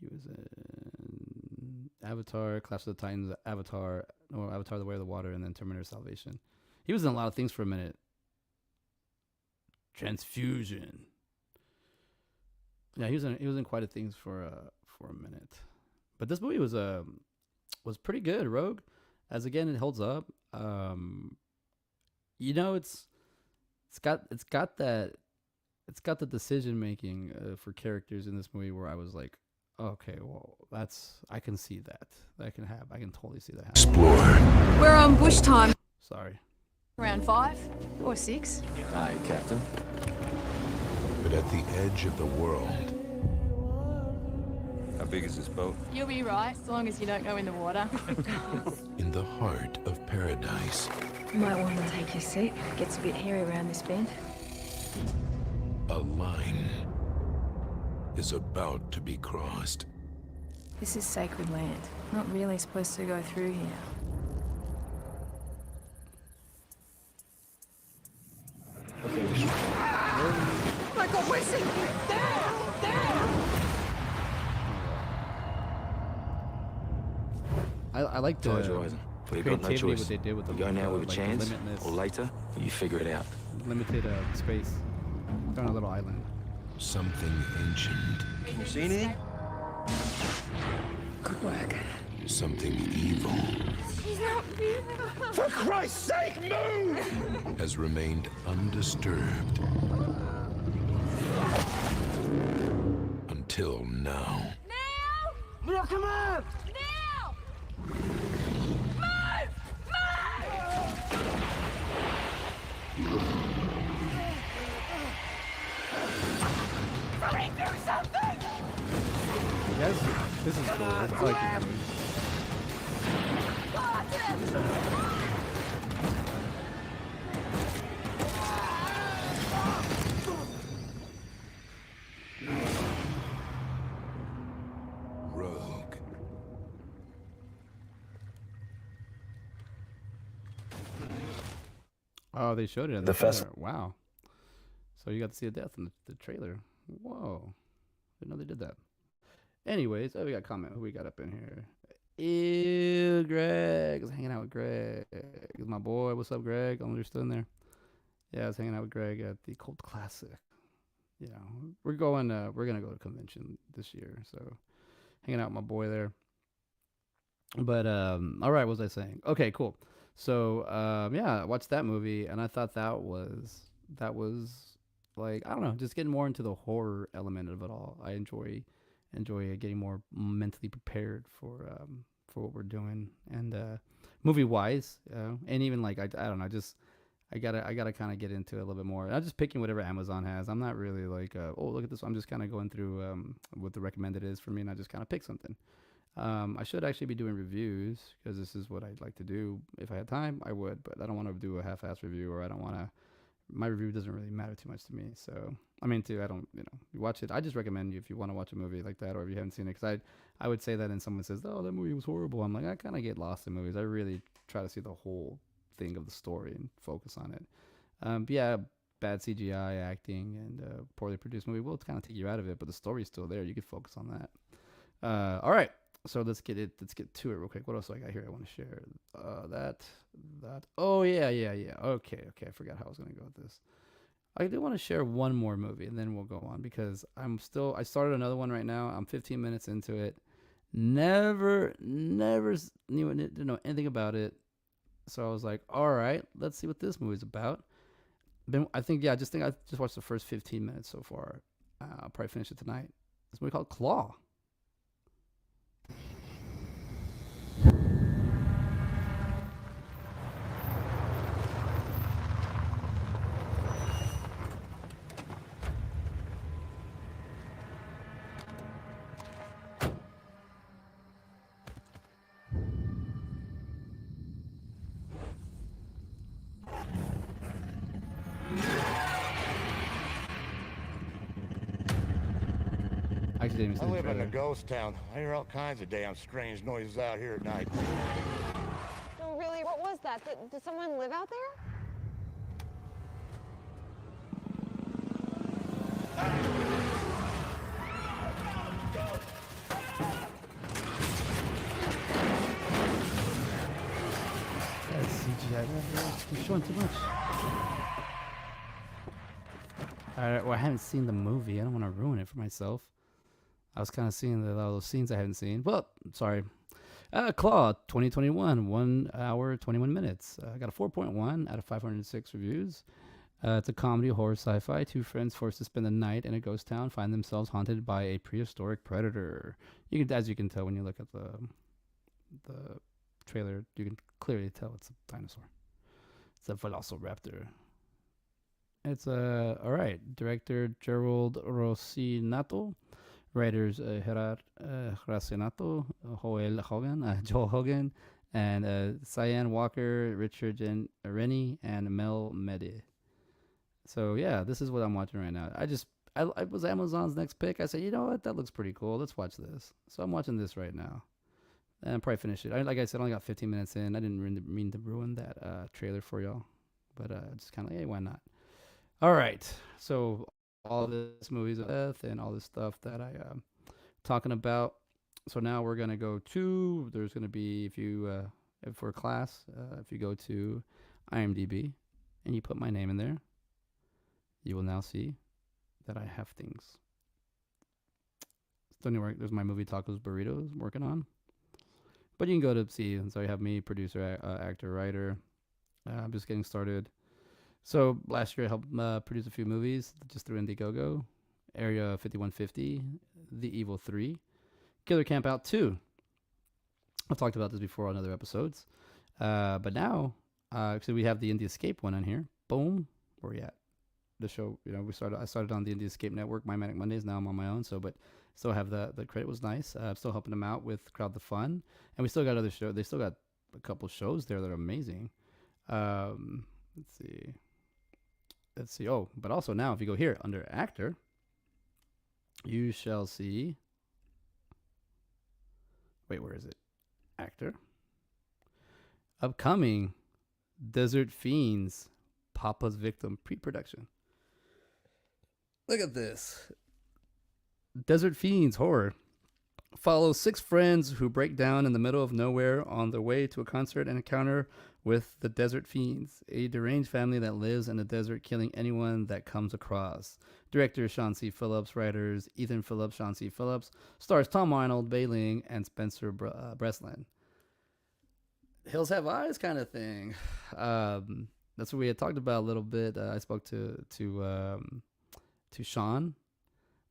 Speaker 1: He was in Avatar, Clash of the Titans, Avatar the Way of the Water, and then Terminator Salvation. He was in a lot of things for a minute. Transfusion. Yeah, he was in quite a things for a minute. But this movie was pretty good. Rogue, as again, it holds up. It's got the decision making for characters in this movie where I was like, okay, well, I can see that. I can totally see that happen.
Speaker 11: Explore. We're on bush time.
Speaker 1: Sorry.
Speaker 11: Around 5 or 6.
Speaker 3: Aye, Captain.
Speaker 12: But at the edge of the world.
Speaker 13: How big is this boat?
Speaker 11: You'll be right, as long as you don't go in the water.
Speaker 12: In the heart of paradise.
Speaker 14: You might want to take your seat. It gets a bit hairy around this bend.
Speaker 12: A line is about to be crossed.
Speaker 14: This is sacred land. Not really supposed to go through here.
Speaker 11: My God, we're sinking! There!
Speaker 1: I like the
Speaker 13: We've got no
Speaker 1: creativity
Speaker 13: choice.
Speaker 1: what they did with the
Speaker 13: You go now with a
Speaker 1: the
Speaker 13: chance,
Speaker 1: limitless,
Speaker 13: or later, you figure it out.
Speaker 1: limited space. They're on a little island.
Speaker 12: Something ancient.
Speaker 3: Can you see anything?
Speaker 14: Good work.
Speaker 12: Something evil.
Speaker 11: He's not moving.
Speaker 3: For Christ's sake, move!
Speaker 12: Has remained undisturbed. Until now.
Speaker 11: Now!
Speaker 3: Look him up!
Speaker 11: Now! Hurry, do something!
Speaker 1: Yes, this is cool. I like it.
Speaker 12: Rogue.
Speaker 1: Oh, they showed it in
Speaker 3: The
Speaker 1: the trailer. Wow. So you got to see a death in the trailer. Whoa. Didn't know they did that. Anyways, we got a comment. Who we got up in here? Ew, Greg. I was hanging out with Greg. My boy. What's up, Greg? I'm still in there. Yeah, I was hanging out with Greg at the Cult Classic. You know, we're going to go to a convention this year. So hanging out with my boy there. But, all right, what was I saying? Okay, cool. So, yeah, I watched that movie, and I thought that was like, I don't know, just getting more into the horror element of it all. I enjoy getting more mentally prepared for what we're doing, and movie wise, and even like I don't know, just I gotta kind of get into it a little bit more. I'm just picking whatever Amazon has. I'm not really like oh, look at this. I'm just kind of going through what the recommended is for me, and I just kind of pick something. I should actually be doing reviews because this is what I'd like to do. If I had time, I would, but I don't want to do a half-ass review, or I don't want to. My review doesn't really matter too much to me. So, I mean, I don't, you watch it. I just recommend you if you want to watch a movie like that, or if you haven't seen it. Because I would say that, and someone says, oh, that movie was horrible. I'm like, I kind of get lost in movies. I really try to see the whole thing of the story and focus on it. But yeah, bad CGI acting and poorly produced movie will kind of take you out of it, but the story's still there. You can focus on that. All right. So let's get to it real quick. What else do I got here I want to share? That. Oh, yeah. Okay. I forgot how I was going to go with this. I do want to share one more movie, and then we'll go on, because I started another one right now. I'm 15 minutes into it. Never knew anything about it. So I was like, all right, let's see what this movie's about. I just watched the first 15 minutes so far. I'll probably finish it tonight. It's a movie called Claw.
Speaker 15: I live in a ghost town. I hear all kinds of damn strange noises out here at night.
Speaker 11: No, really, what was that? Did someone live out there?
Speaker 1: That's CGI. You're showing too much. Alright, well, I haven't seen the movie. I don't want to ruin it for myself. I was kind of seeing a lot of those scenes I haven't seen. Well, sorry. Claw 2021, 1 hour, 21 minutes. I got a 4.1 out of 506 reviews. It's a comedy, horror, sci-fi. Two friends forced to spend the night in a ghost town find themselves haunted by a prehistoric predator. As you can tell when you look at the trailer, you can clearly tell it's a dinosaur. It's a velociraptor. It's all right. Director Gerald Rossinato. Writers Gerard Rossinato, Joel Hogan, and Cyan Walker, Richard Rennie, and Mel Medi. So yeah, this is what I'm watching right now. I was Amazon's next pick. I said, you know what, that looks pretty cool. Let's watch this. So I'm watching this right now, and I'll probably finish it. Like I said, I only got 15 minutes in. I didn't really mean to ruin that trailer for y'all, but just kind of like, hey, why not? All right, so all this movies of death and all this stuff that I talking about. So now we're gonna go to. There's gonna be if for a class, if you go to IMDb and you put my name in there, you will now see that I have things. Still new work. There's my movie Tacos Burritos I'm working on, but you can go to see. And so you have me, producer, actor, writer. I'm just getting started. So last year I helped produce a few movies just through Indiegogo. Area 5150, The Evil 3, Killer Camp Out 2. I've talked about this before on other episodes. But now, actually we have the Indie Escape one on here. Boom. Where we at? The show, I started on the Indie Escape Network, My Manic Mondayz. Now I'm on my own. But still have the credit was nice. I'm still helping them out with Crowd the Fun. And we still got other shows. They still got a couple shows there that are amazing. Let's see. Oh, but also now if you go here under actor, you shall see. Wait, where is it? Actor. Upcoming Desert Fiends, Papa's Victim pre-production. Look at this. Desert Fiends horror. Follow 6 friends who break down in the middle of nowhere on their way to a concert and encounter with the Desert Fiends, a deranged family that lives in the desert, killing anyone that comes across. Director Sean C. Phillips, writers Ethan Phillips, Sean C. Phillips, stars Tom Arnold, Bai Ling, and Spencer Breslin. Hills Have Eyes kind of thing. That's what we had talked about a little bit. I spoke to Sean.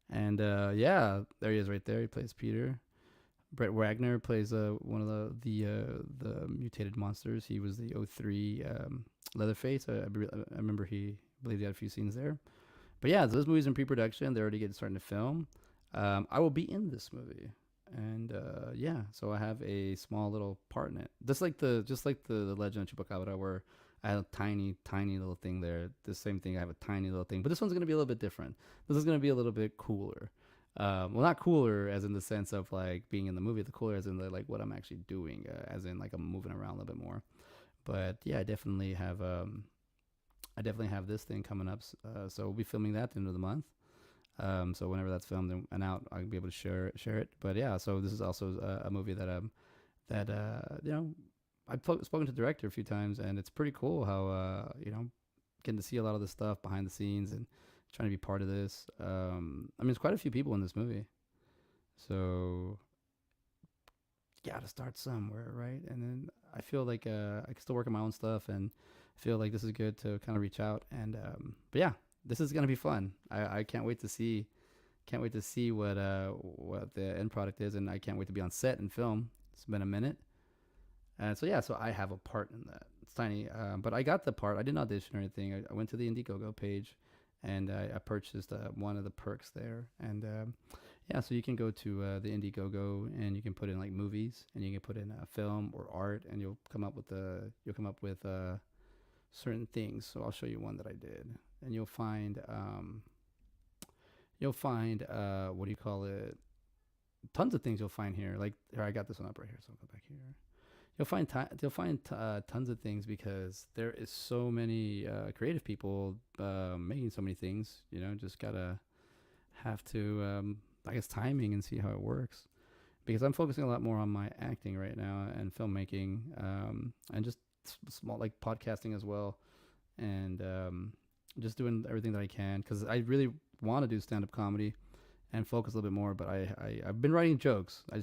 Speaker 1: And yeah, there he is right there. He plays Peter. Brett Wagner plays one of the mutated monsters. He was the 03 Leatherface. I remember I believe he had a few scenes there. But yeah, this movie's in pre-production. They're already starting to film. I will be in this movie, and yeah, so I have a small little part in it, just like the Legend of Chupacabra, where I had a tiny little thing there. The same thing, I have a tiny little thing, but this one's going to be a little bit different. This is going to be a little bit cooler. Well, not cooler as in the sense of like being in the movie, the cooler as in the, like what I'm actually doing, as in like I'm moving around a little bit more. But yeah, I definitely have this thing coming up. So we'll be filming that at the end of the month. So whenever that's filmed and out, I'll be able to share it. But yeah, so this is also a movie that you know, I've spoken to the director a few times, and it's pretty cool how you know, getting to see a lot of the stuff behind the scenes and trying to be part of this. I mean, there's quite a few people in this movie, so gotta start somewhere, right? And then I feel like I can still work on my own stuff, and I feel like this is good to kind of reach out. And but yeah, this is gonna be fun. I can't wait to see what the end product is, and I can't wait to be on set and film. It's been a minute. So yeah, so I have a part in that. It's tiny, but I got the part. I didn't audition or anything. I went to the Indiegogo page, and I purchased one of the perks there. And yeah, so you can go to the Indiegogo, and you can put in like movies, and you can put in film or art, and you'll come up with certain things. So I'll show you one that I did, and you'll find what do you call it? Tons of things you'll find here. Like here, I got this one up right here. So I'll go back here. You'll find tons of things, because there is so many creative people making so many things. You know, just gotta have to I guess timing and see how it works, because I'm focusing a lot more on my acting right now and filmmaking, and just small like podcasting as well, and just doing everything that I can, because I really want to do stand-up comedy and focus a little bit more. But I've been writing jokes. I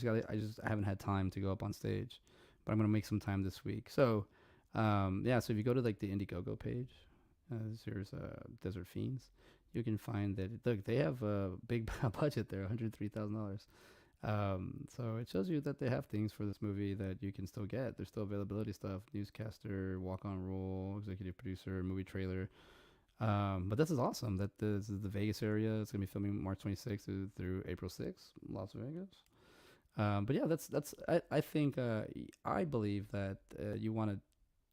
Speaker 1: haven't had time to go up on stage. But I'm going to make some time this week. So, yeah, so if you go to like the Indiegogo page, there's Desert Fiends, you can find that, look, they have a big budget there, $103,000. So it shows you that they have things for this movie that you can still get. There's still availability stuff, newscaster, walk-on role, executive producer, movie trailer. But this is awesome that this is the Vegas area. It's going to be filming March 26th through April 6th, Las Vegas. But yeah, I think I believe that you want to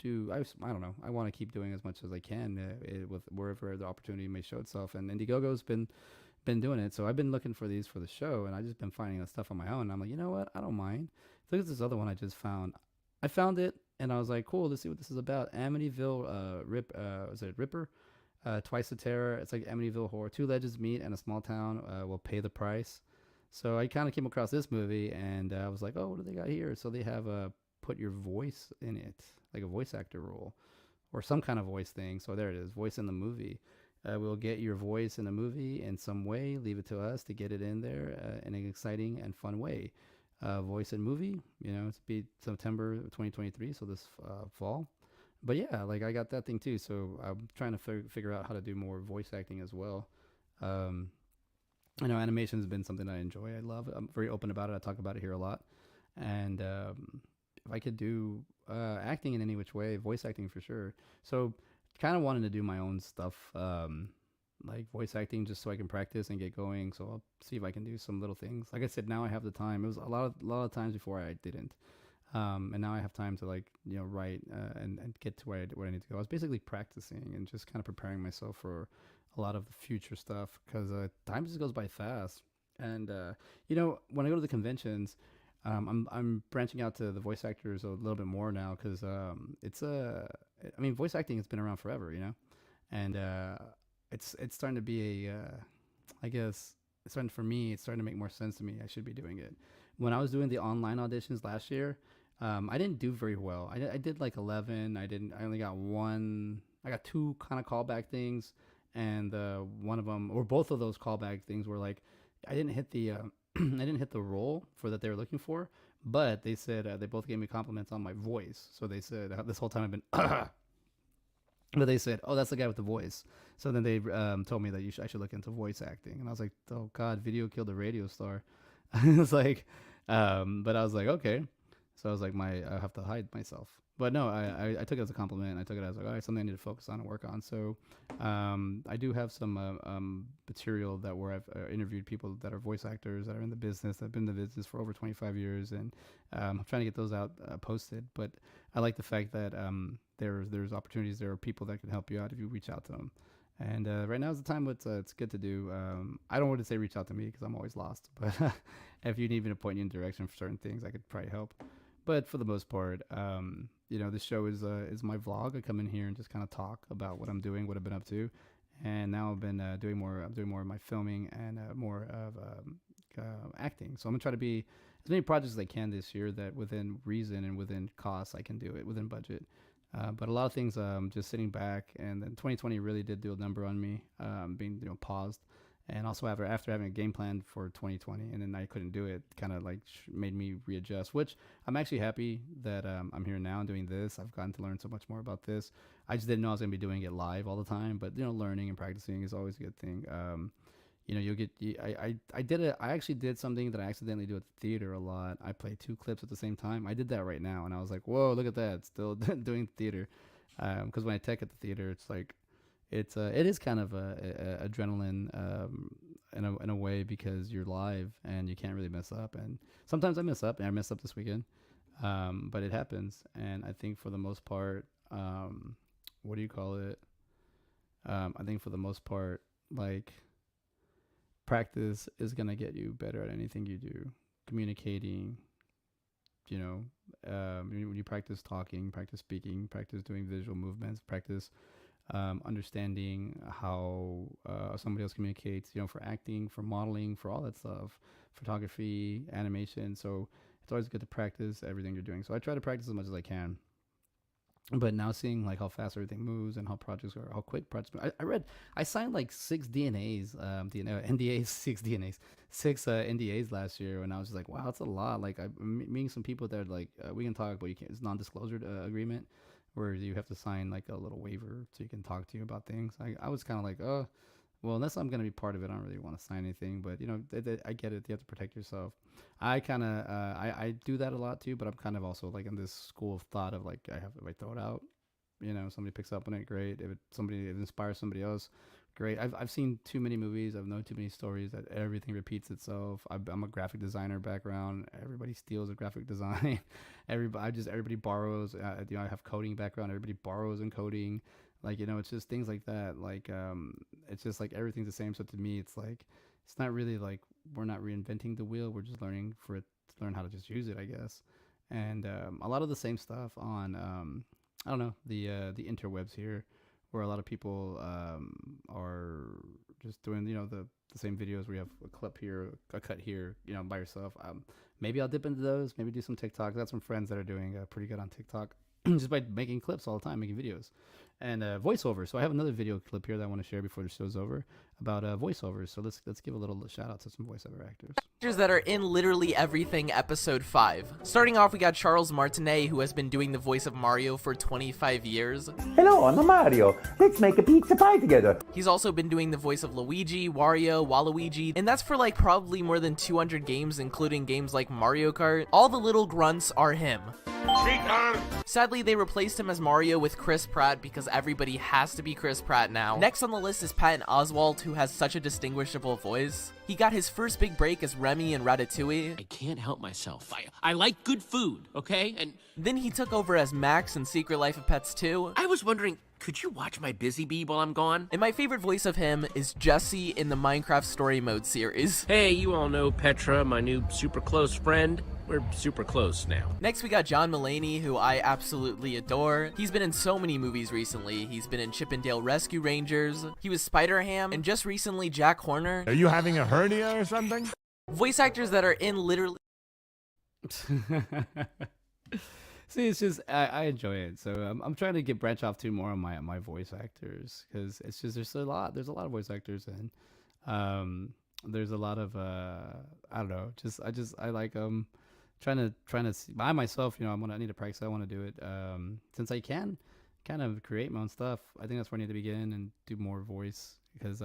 Speaker 1: do. I don't know. I want to keep doing as much as I can with wherever the opportunity may show itself. And Indiegogo's been doing it, so I've been looking for these for the show, and I just been finding that stuff on my own. And I'm like, you know what? I don't mind. Look at this other one I just found. I found it, and I was like, cool. Let's see what this is about. Amityville Ripper? Twice the Terror. It's like Amityville horror. 2 legends meet, and a small town will pay the price. So I kind of came across this movie, and I was like, oh, what do they got here? So they have put your voice in it, like a voice actor role or some kind of voice thing. So there it is, voice in the movie. We'll get your voice in a movie in some way. Leave it to us to get it in there in an exciting and fun way. Voice in movie, you know, it's be September 2023, so this fall. But yeah, like I got that thing too. So I'm trying to figure out how to do more voice acting as well. I know animation has been something I enjoy. I love it. I'm very open about it. I talk about it here a lot. And if I could do acting in any which way, voice acting for sure. So kind of wanting to do my own stuff, like voice acting, just so I can practice and get going. So I'll see if I can do some little things. Like I said, now I have the time. It was a lot of times before I didn't. And now I have time to like, you know, write and get to where I need to go. I was basically practicing and just kind of preparing myself for a lot of the future stuff, because time just goes by fast. And you know, when I go to the conventions, I'm branching out to the voice actors a little bit more now, because I mean, voice acting has been around forever, you know, and it's starting to be I guess it's starting to make more sense to me. I should be doing it. When I was doing the online auditions last year, I didn't do very well. I did like 11. I only got one. I got 2 kind of callback things, and one of them, or both of those callback things, were like I didn't hit the I didn't hit the role for that they were looking for. But they said they both gave me compliments on my voice. So they said this whole time I've been, but they said, "Oh, that's the guy with the voice." So then they told me that I should look into voice acting, and I was like, "Oh God, video killed the radio star." It's like, but I was like, okay. So I was like, I have to hide myself. But no, I took it as a compliment. I took it as like, all right, something I need to focus on and work on. So I do have some material where I've interviewed people that are voice actors that are in the business, that have been in the business for over 25 years. And I'm trying to get those out posted. But I like the fact that there's opportunities. There are people that can help you out if you reach out to them. And right now is the time it's good to do. I don't want to say reach out to me because I'm always lost. But if you need me to point you in direction for certain things, I could probably help. But for the most part, this show is my vlog. I come in here and just kind of talk about what I'm doing, what I've been up to, and now I've been doing more of my filming and more of acting. So I'm gonna try to be as many projects as I can this year that within reason and within costs I can do it within budget. But a lot of things just sitting back, and then 2020 really did do a number on me, being paused. And also after having a game plan for 2020, and then I couldn't do it, kind of like made me readjust, which I'm actually happy that I'm here now and doing this. I've gotten to learn so much more about this. I just didn't know I was going to be doing it live all the time, but learning and practicing is always a good thing. I actually did something that I accidentally do at the theater a lot. I play 2 clips at the same time. I did that right now, and I was like, whoa, look at that. Still doing theater. Because when I tech at the theater, it's like, it is kind of a adrenaline in a way, because you're live and you can't really mess up. And sometimes I mess up, and I messed up this weekend, but it happens. And I think for the most part, I think for the most part, like, practice is gonna get you better at anything you do. Communicating, when you practice talking, practice speaking, practice doing visual movements, practice understanding how somebody else communicates, for acting, for modeling, for all that stuff, photography, animation. So it's always good to practice everything you're doing. So I try to practice as much as I can. But now seeing like how fast everything moves and how projects are, how quick projects move. I signed like 6 NDAs last year, and I was just like, wow, that's a lot. Like I'm meeting some people that are like, we can talk, but you can't. It's non-disclosure agreement, where you have to sign like a little waiver so you can talk to you about things. I was kind of like, oh, well, unless I'm going to be part of it, I don't really want to sign anything. But I get it. You have to protect yourself. I kind of I do that a lot too, but I'm kind of also like in this school of thought of like, if I throw it out, somebody picks up on it, great. If it inspires somebody else, great. I've seen too many movies. I've known too many stories that everything repeats itself. I'm a graphic designer background. Everybody steals a graphic design. Everybody borrows. I have coding background. Everybody borrows in coding. Like, it's just things like that. Like, it's just like everything's the same. So to me, it's like, it's not really like we're not reinventing the wheel. We're just learning to learn how to just use it, I guess. And a lot of the same stuff on, I don't know, the interwebs here, where a lot of people are just doing, the same videos where you have a clip here, a cut here, by yourself. Maybe I'll dip into those. Maybe do some TikTok. I got some friends that are doing pretty good on TikTok. Just by making clips all the time, making videos and voiceovers. So I have another video clip here that I want to share before the show's over about voiceovers. So let's give a little shout out to some voiceover actors.
Speaker 16: Actors that are in Literally Everything episode 5. Starting off, we got Charles Martinet, who has been doing the voice of Mario for 25 years.
Speaker 17: Hello, I'm Mario. Let's make a pizza pie together.
Speaker 16: He's also been doing the voice of Luigi, Wario, Waluigi, and that's for like probably more than 200 games, including games like Mario Kart. All the little grunts are him. Sadly, they replaced him as Mario with Chris Pratt because everybody has to be Chris Pratt now. Next on the list is Patton Oswalt, who has such a distinguishable voice. He got his first big break as Remy in Ratatouille.
Speaker 18: I can't help myself. I like good food, okay? And
Speaker 16: then he took over as Max in Secret Life of Pets 2.
Speaker 18: I was wondering, could you watch my Busy Bee while I'm gone?
Speaker 16: And my favorite voice of him is Jesse in the Minecraft Story Mode series.
Speaker 18: Hey, you all know Petra, my new super close friend. We're super close now.
Speaker 16: Next, we got John Mulaney, who I absolutely adore. He's been in so many movies recently. He's been in Chip and Dale Rescue Rangers. He was Spider-Ham, and just recently Jack Horner.
Speaker 15: Are you having a hernia or something?
Speaker 16: Voice actors that are in literally...
Speaker 1: See, it's just I enjoy it, so I'm trying to branch off to more on my voice actors, because it's just there's a lot of voice actors, and there's a lot of I don't know, I like trying to see by myself. I need to practice. I want to do it since I can kind of create my own stuff. I think that's where I need to begin and do more voice, because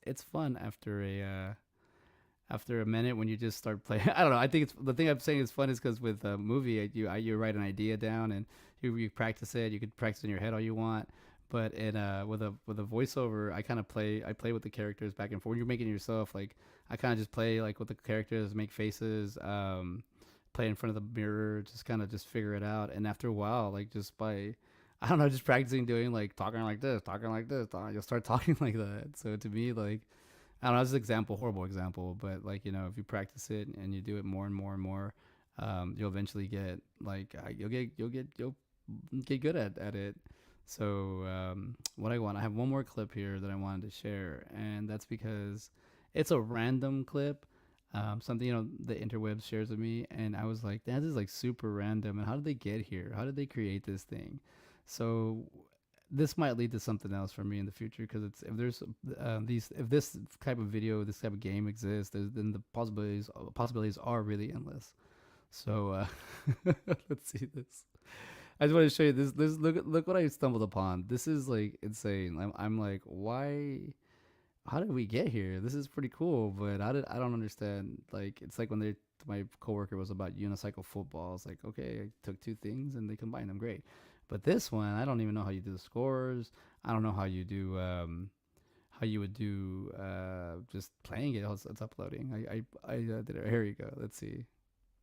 Speaker 1: it's fun after a minute when you just start playing. I don't know. I think the thing I'm saying is fun is because with a movie, you write an idea down and you practice it. You could practice in your head all you want, but with a voiceover, I play with the characters back and forth. When you're making it yourself, like I kind of just play like with the characters, make faces, play in front of the mirror, just figure it out. And after a while, like just by I don't know, just practicing doing like talking like this, you'll start talking like that. So to me, like, I don't know, that's an example, horrible example, but like, if you practice it and you do it more and more and more, you'll eventually get like, you'll get good at it. So what I have one more clip here that I wanted to share, and that's because it's a random clip, something, the interwebs shares with me, and I was like, that is like super random, and how did they get here? How did they create this thing? So this might lead to something else for me in the future, because if there's if this type of video, this type of game exists, then the possibilities are really endless. So let's see this. I just want to show you this. Look what I stumbled upon. This is like insane. I'm like, why? How did we get here? This is pretty cool, but I don't understand. Like, it's like when my coworker was about unicycle football. It's like, okay, I took two things and they combined them, great. But this one, I don't even know how you do the scores. I don't know how you do how you would do just playing it. It's uploading. I did it. Here you go. Let's see.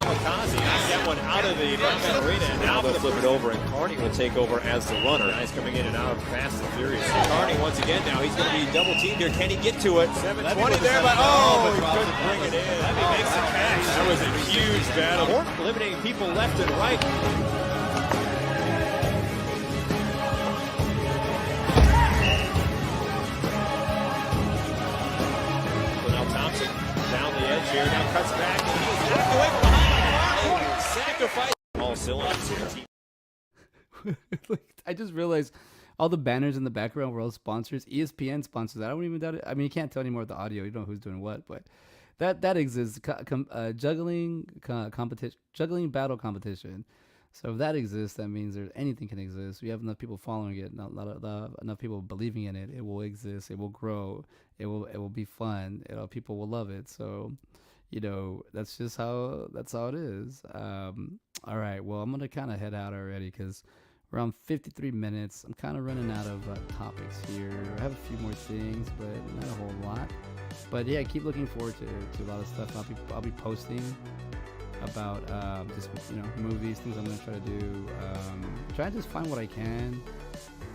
Speaker 19: Kazi knocks that one out of the arena, and now they'll flip it over, and Carney will take over as the runner. Guys coming in and out fast and furious. Carney once again now, he's going to be double teamed here. Can he get to it? 720 there, but he couldn't bring it in. Levy makes a catch. That was a huge battle. Eliminating people left and right. Thompson down the edge here, now cuts back, and he is knocked away from behind. Sacrifice all cylinders here.
Speaker 1: I just realized all the banners in the background were all sponsors. ESPN sponsors. I don't even doubt it. I mean, you can't tell anymore with the audio. You don't know who's doing what, but that exists. Juggling battle competition. So if that exists, that means anything can exist. We have enough people following it, enough people believing in it. It will exist. It will grow. It will be fun. People will love it. So, that's just how it is. All right. Well, I'm gonna kind of head out already because we're on 53 minutes. I'm kind of running out of topics here. I have a few more things, but not a whole lot. But yeah, keep looking forward to a lot of stuff. I'll be posting about just movies, things I'm gonna try to do. Try to just find what I can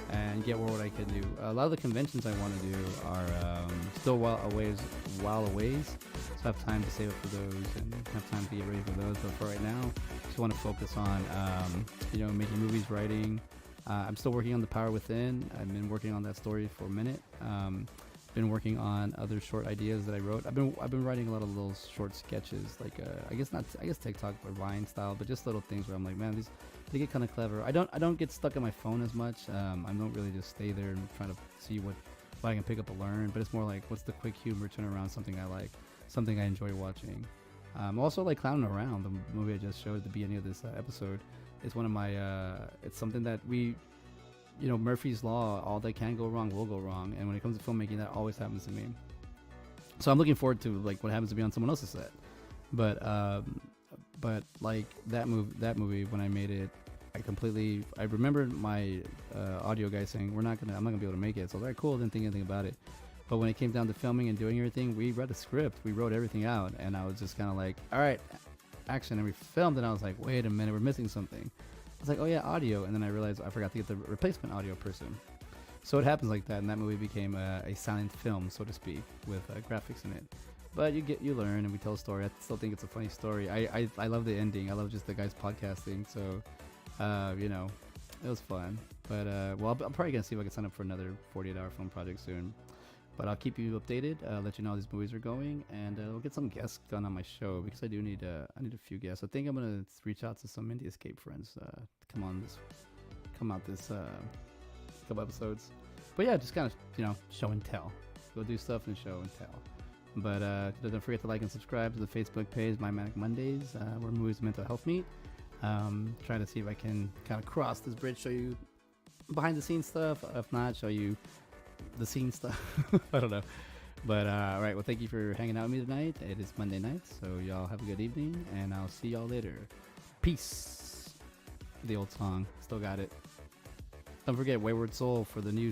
Speaker 1: and get what I can do. A lot of the conventions I want to do are still while away. So I have time to save up for those and have time to get ready for those. But for right now, just want to focus on making movies, writing. I'm still working on The Power Within. I've been working on that story for a minute. Been working on other short ideas that I wrote. I've been writing a lot of little short sketches, like I guess TikTok or Vine style, but just little things where I'm like, man, they get kind of clever. I don't get stuck on my phone as much. I don't really just stay there and try to see what I can pick up and learn. But it's more like, what's the quick humor turn around something I like, something I enjoy watching. Also like Clowning Around, the movie I just showed at the beginning of this episode. It's one of my. It's something that we. Murphy's Law, all that can go wrong will go wrong. And when it comes to filmmaking, that always happens to me. So I'm looking forward to like what happens to be on someone else's set. But like that movie, when I made it, I remembered my audio guy saying, I'm not gonna be able to make it. So I was like, cool, didn't think anything about it. But when it came down to filming and doing everything, we read a script, we wrote everything out, and I was just kind of like, all right, action. And we filmed, and I was like, wait a minute, we're missing something. I was like, oh yeah, audio, and then I realized I forgot to get the replacement audio person. So it happens like that, and that movie became a silent film, so to speak, with graphics in it. But you learn, and we tell a story. I still think it's a funny story. I love the ending. I love just the guys podcasting. So, you know, it was fun. But well, I'm probably gonna see if I can sign up for another 48-hour film project soon. But I'll keep you updated. Let you know how these movies are going, and we'll get some guests done on my show because I do need a few guests. I think I'm gonna reach out to some Indie Escape friends to come out this couple episodes. But yeah, just kind of, you know, show and tell. Go do stuff and show and tell. But don't forget to like and subscribe to the Facebook page, My Manic Mondayz, where movies and mental health meet. Trying to see if I can kind of cross this bridge, show you behind the scenes stuff. If not, show you the scene stuff. I don't know. But all right, well, thank you for hanging out with me tonight. It is Monday night, so y'all have a good evening, and I'll see y'all later. Peace. The old song, still got it. Don't forget Wayward Soul for the new